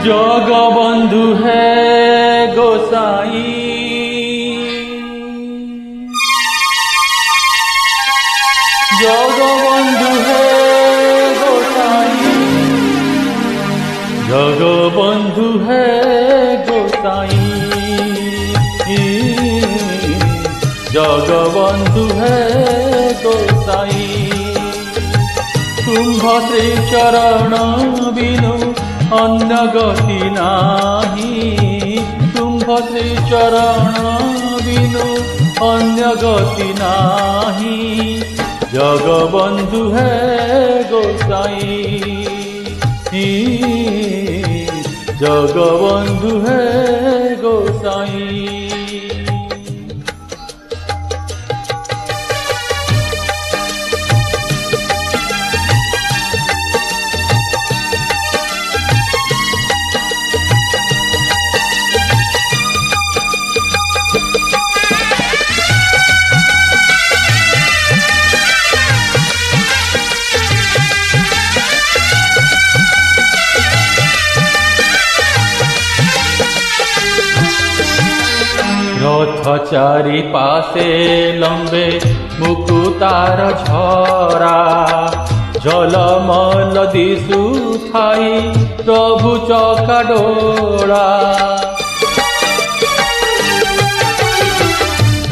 जगबंधु है गोसाई, जगबंधु है गोसाई, जगबंधु है गोसाई, जगबंधु है गोसाई। तुम्भ श्री चरण बिनु अन्य गति नाही, तुम्भ श्री चरण बिनु अन्य गति नाही। जगबंधु है गोसाई, जगबंधु है गोसाई। रथ चारि पासे लंबे मुकुतार झरा, झलमल दिशुथाई प्रभु चकाडोला।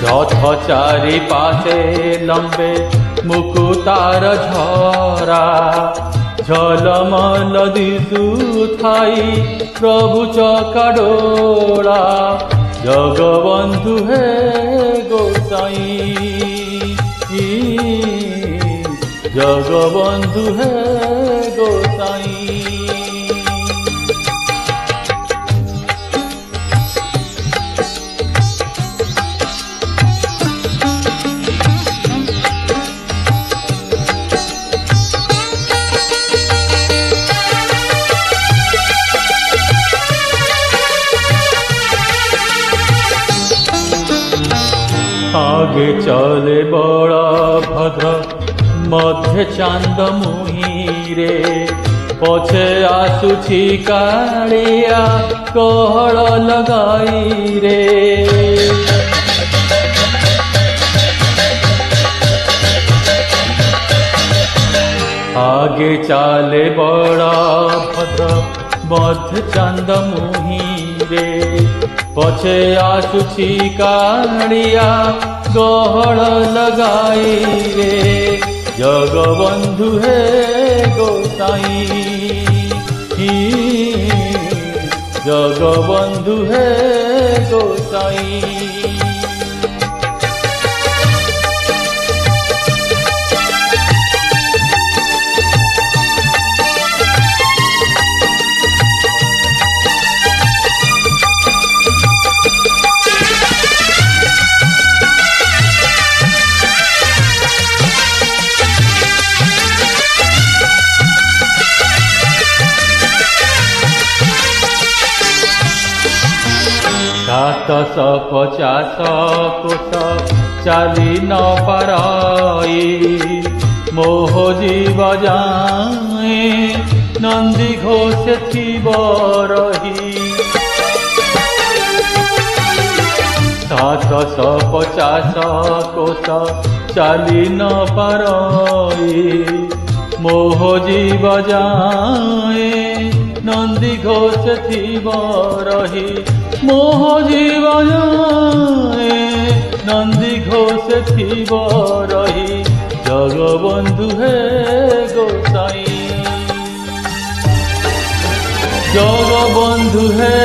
रथ चारि पासे लंबे मुकुतार झरा, झलमल दिशुथाई प्रभु चकाडोला। जगबंधु है गोसाई, जगबंधु है गोसाई। आगे चले बलभद्र मध्य चांद मुहिरे, पछे आसुछि कालिया कहल लगाई रे। आगे चले बलभद्र मध्य चांद मुहिरे, पछे आसुछि कालिया गहल लगाई रे। जगबंधु है गोसाई, जगबंधु है गोसाई। सात 50 कोश चाली न पाराई, मोह जीव जाए नंदी घोष थिब रही। 750 कोश चाली न पाराई, मोह जीव जाए नंदी घोष थिब रही। मोह जीव जाए नंदी घोष थिब रही। जगबंधु है गोसाई, जगबंधु है